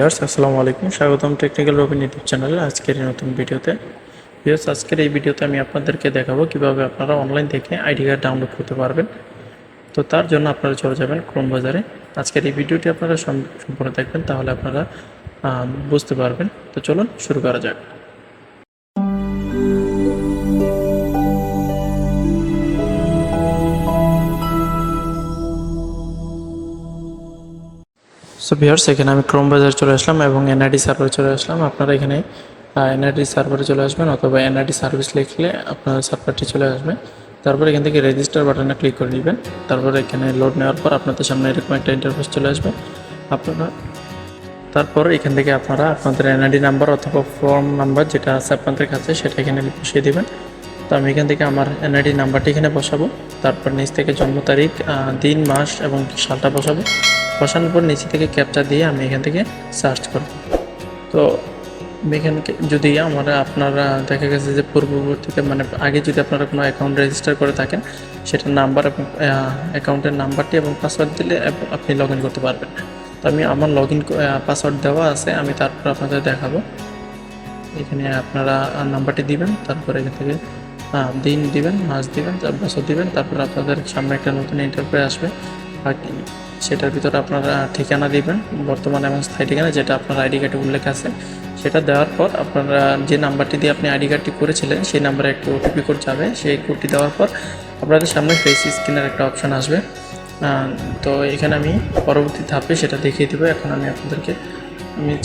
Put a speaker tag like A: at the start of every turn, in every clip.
A: আসসালামু আলাইকুম, স্বাগতম টেকনিক্যাল রবিন ইউটিউব চ্যানেলে আজকের এই নতুন ভিডিওতে। আজকের এই ভিডিওতে আমি আপনাদেরকে দেখাবো কিভাবে আপনারা অনলাইন থেকে আইডি কার্ড ডাউনলোড করতে পারবেন। তো তার জন্য আপনারা চলে যাবেন ক্রোম বাজারে। আজকের এই ভিডিওটি আপনারা সম্পূর্ণ দেখবেন, তাহলে আপনারা বুঝতে পারবেন। তো চলুন শুরু করা যাক। সো ভিউয়ার্স, এখানে আমি ক্রোম বাজার চলে আসলাম এবং এনআইডি সার্ভারে চলে আসলাম। আপনারা এখানে এনআইডি সার্ভারে চলে আসবেন অথবা এনআইডি সার্ভিস লিখলে আপনার সার্ভারটি চলে আসবে। তারপর এখান থেকে রেজিস্টার বাটনে ক্লিক করে নেবেন। তারপর এখানে লোড নেওয়ার পর আপনাদের সামনে এরকম একটা ইন্টারফেস চলে আসবে। তারপর এখান থেকে আপনারা আপনাদের এনআইডি নাম্বার অথবা ফর্ম নাম্বার যেটা আছে আপনাদের কাছে সেটা এখানে বসিয়ে দেবেন। তো আমি এখান থেকে আমার এনআইডি নাম্বারটি এখানে বসাবো। তারপর নিচ থেকে জন্ম তারিখ, দিন, মাস এবং সালটা বসানোর পর নিচে থেকে ক্যাপচা দিয়ে আমি এখান থেকে সার্চ করব। তো এখানে যদি আপনারা দেখা গেছে যে পূর্ববর্তীতে আগে যদি আপনারা কোনো অ্যাকাউন্ট রেজিস্টার করে থাকেন, সেটার নাম্বার এবং অ্যাকাউন্টের নাম্বারটি এবং পাসওয়ার্ড দিলে আপনি লগ ইন করতে পারবেন। তো আমি আমার লগ ইন পাসওয়ার্ড দেওয়া আছে, আমি তারপর আপনাদের দেখাবো। এখানে আপনারা নাম্বারটি দিবেন, তারপর এখান থেকে দিন দিবেন, মাস দিবেন, বছর দিবেন। তারপর আপনাদের সামনে একটা নতুন ইন্টারফেস আসবে, সেটার ভিতরে আপনারা ঠিকানা দিবেন, বর্তমান এবং স্থায়ী ঠিকানা যেটা আপনার আইডি কার্ডে উল্লেখ আছে সেটা দেওয়ার পর আপনারা যে নাম্বারটি দিয়ে আপনি আইডি কার্ডটি করেছিলেন সেই নাম্বারে একটি ওটিপি কোড যাবে। সেই কোডটি দেওয়ার পর আপনাদের সামনে ফেস স্ক্যানের একটা অপশান আসবে। তো এখানে আমি পরবর্তী ধাপে সেটা দেখিয়ে দেবো। এখন আমি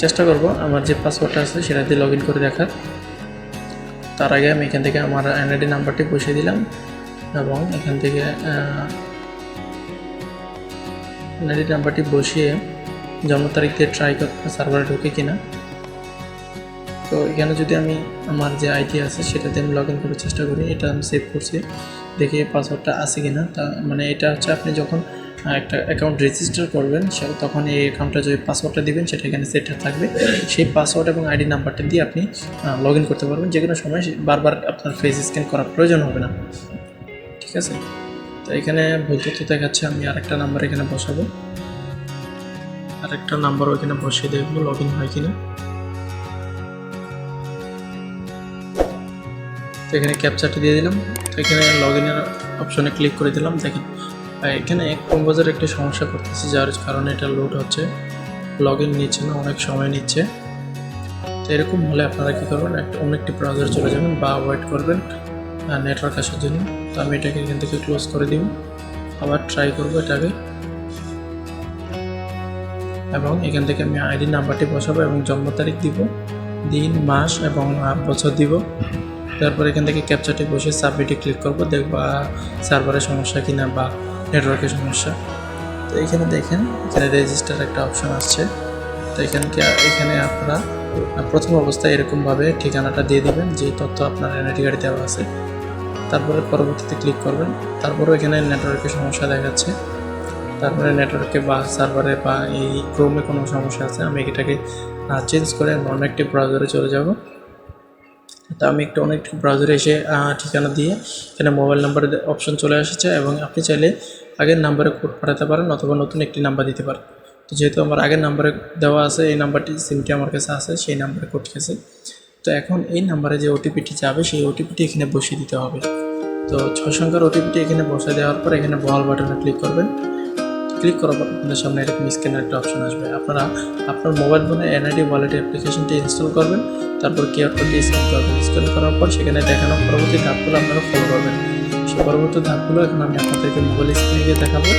A: চেষ্টা করব আমার যে পাসওয়ার্ডটা আছে সেটা দিয়ে লগ ইন করে দেখার। তার আগে আমি এখান থেকে আমার এনআইডি নাম্বারটি বসিয়ে দিলাম এবং এখান থেকে এনআইডি নাম্বারটি বসিয়ে জন্ম তারিখ দিয়ে ট্রাই করব সার্ভারে ঢুকে কিনা। তো এখানে যদি আমি আমার যে আইডি আছে সেটাতে আমি লগ ইন করার চেষ্টা করি, এটা আমি সেভ করছি, দেখি পাসওয়ার্ডটা আছে কিনা। তা এটা হচ্ছে আপনি যখন একটা অ্যাকাউন্ট রেজিস্টার করবেন তখন এই অ্যাকাউন্টটা যে পাসওয়ার্ডটা দিবেন সেটা এখানে সেট থাকবে। সেই পাসওয়ার্ড এবং আইডি নাম্বারটা দিয়ে আপনি লগ ইন করতে পারবেন। যে কোনো সময় বারবার আপনার ফেস স্ক্যান করার প্রয়োজন হবে না, ঠিক আছে। তো এখানে ভুল তথ্য দেখাচ্ছে, আমি আরেকটা নাম্বার এখানে বসাবো, আরেকটা নাম্বারও এখানে বসিয়ে দেখবো লগ ইন হয় কিনা। তো এখানে ক্যাপচারটি দিয়ে দিলাম। তো এখানে লগ ইনের অপশনে ক্লিক করে দিলাম। দেখেন এখানে ক্রোম বাজারে একটি সমস্যা করতেছে, যার কারণে এটা লোড হচ্ছে, লগ ইন নিচ্ছে না, অনেক সময় নিচ্ছে। তো এরকম হলে আপনারা কী করবেন, অন্য একটি ব্রাউজার চলে যাবেন বা ওয়েট করবেন নেটওয়ার্ক আসার জন্য। তো আমি এটাকে এখান থেকে ক্লোজ করে দিব, আবার ট্রাই করবো এটাকে, এবং এখান থেকে আমি আইডি নাম্বারটি বসাবো এবং জন্ম তারিখ দিব, দিন, মাস এবং বছর দিব। তারপর এখান থেকে ক্যাপচারটি বসে সাবমিটে ক্লিক করব, দেখব সার্ভারের সমস্যা কিনা বা নেটওয়ার্কের সমস্যা। তো এখানে দেখেন এখানে রেজিস্টার একটা অপশন আসছে। তো এখানে আপনারা প্রথম অবস্থায় এরকমভাবে ঠিকানাটা দিয়ে দেবেন যে তথ্য আপনার এনআইডি কার্ডে দেওয়া আছে। তারপরে পরবর্তীতে ক্লিক করবেন। তারপরেও এখানে নেটওয়ার্কের সমস্যা দেখাচ্ছে, তারপরে নেটওয়ার্কে বা সার্ভারে বা এই ক্রোমে কোনো সমস্যা আছে। আমি এটাকে চেঞ্জ করে অন্য একটি ব্রাউজারে চলে যাব। তো আমি অন্য একটি ব্রাউজারে এসে ঠিকানা দিয়ে এখানে মোবাইল নাম্বারের অপশন চলে এসেছে এবং আপনি চাইলে আগের নাম্বারে কোড পাঠাতে পারেন অথবা নতুন একটি নাম্বার দিতে পারেন। তো যেহেতু আমার আগের নাম্বারে দেওয়া আছে, এই নাম্বারটি সিমটি আমার কাছে আছে, সেই নাম্বারে কোড গেছে। তো এখন এই নাম্বারে যে ওটিপিটি যাবে সেই ওটিপিটি এখানে বসিয়ে দিতে হবে। তো 6 সংখ্যার ওটিপিটি এখানে বসিয়ে দেওয়ার পর এখানে বহাল বাটনে ক্লিক করবেন। ক্লিক করার পর আপনাদের সামনে এরকম স্ক্যানের একটা অপশন আসবে। আপনারা আপনার মোবাইল ফোনে এনআইডি ওয়ালেট অ্যাপ্লিকেশনটি ইনস্টল করবেন, তারপর কিউআর কোডটি স্ক্যান করবেন। স্ক্যান করার পর সেখানে দেখানো পরবর্তী ধাপগুলো আপনারা ফলো করবেন। সেই পরবর্তী ধাপগুলো এখন আমি আপনাদেরকে মোবাইল স্ক্রিনে গিয়ে দেখাবো।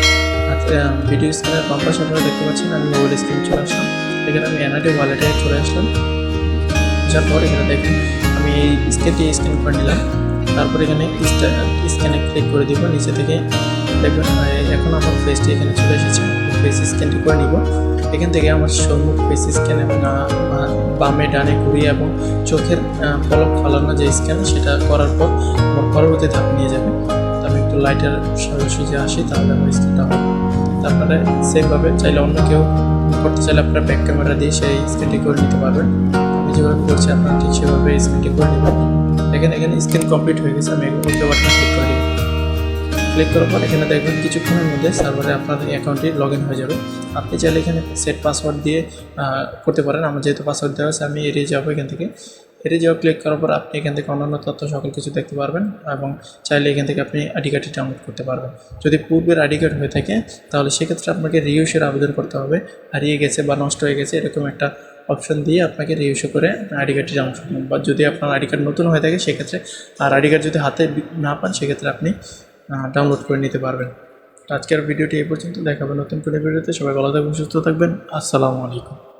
A: ভিডিও স্ক্রিনের বাম পাশে আপনারা দেখতে পাচ্ছেন আমি মোবাইল স্ক্রিনে চলে আসলাম। এখানে আমি এনআইডি ওয়ালেটে চলে আসলাম। আসার পর এখানে দেখুন আমি এই স্ক্যানটি স্ক্যান করে নিলাম। তারপর এখানে স্ক্যানে ক্লিক করে দিব। নিচে থেকে দেখবেন এখন আমার ফেসটি এখানে চলে এসেছে, ফেস স্ক্যানটি করে নিব। এখান থেকে আমার সম্মুখ ফেস স্ক্যান এবং বামে ডানে ঘুরিয়ে এবং চোখের পলক ফালানো যে স্ক্যান সেটা করার পর আমার পরবর্তী ধাপ নিয়ে যাবে। তো আমি একটু লাইটার সোজা আসি, তাহলে আমার স্ক্যানটা হবে। তারপরে সেমভাবে চাইলে অন্য কেউ করতে চাইলে আপনারা ব্যাক ক্যামেরা দিয়ে সেই স্ক্যানটি করে নিতে পারবেন। আমি যেভাবে করছি আপনারা ঠিক সেভাবে স্ক্যানটি করে নেবেন। এখানে স্ক্যান কমপ্লিট হয়ে গেছে, আমি ওকে বাটনে ক্লিক করে দিব। ক্লিক করার পর এখানে দেখবেন কিছুক্ষণের মধ্যে সার্ভারে আপনার অ্যাকাউন্টটি লগ ইন হয়ে যাবে। আপনি চাইলে এখানে সেট পাসওয়ার্ড দিয়ে করতে পারেন। আমার যেহেতু পাসওয়ার্ড দেওয়া আছে আমি এড়িয়ে যাবো এখান থেকে। এড়িয়ে যাওয়া ক্লিক করার পর আপনি এখান থেকে অন্যান্য তথ্য সকল কিছু দেখতে পারবেন এবং চাইলে এখান থেকে আপনি আইডি কার্ডটি ডাউনলোড করতে পারবেন। যদি পূর্বের আইডি কার্ড হয়ে থাকে তাহলে সেক্ষেত্রে আপনাকে রিইস্যুর আবেদন করতে হবে। হারিয়ে গেছে বা নষ্ট হয়ে গেছে এরকম একটা অপশন দিয়ে আপনাকে রিইস্যু করে আইডি কার্ডটি ডাউনলোড করতে হবে। বা যদি আপনার আইডি কার্ড নতুন হয়ে থাকে সেক্ষেত্রে আর আইডি কার্ড যদি হাতে না পান সেক্ষেত্রে আপনি ডাউনলোড করে নিতে পারবেন। আজকের ভিডিওটি এই পর্যন্ত, দেখা হবে নতুন কোনো ভিডিওতে। সবাই ভালো থাকবেন, সুস্থ থাকবেন। আসসালামু আলাইকুম।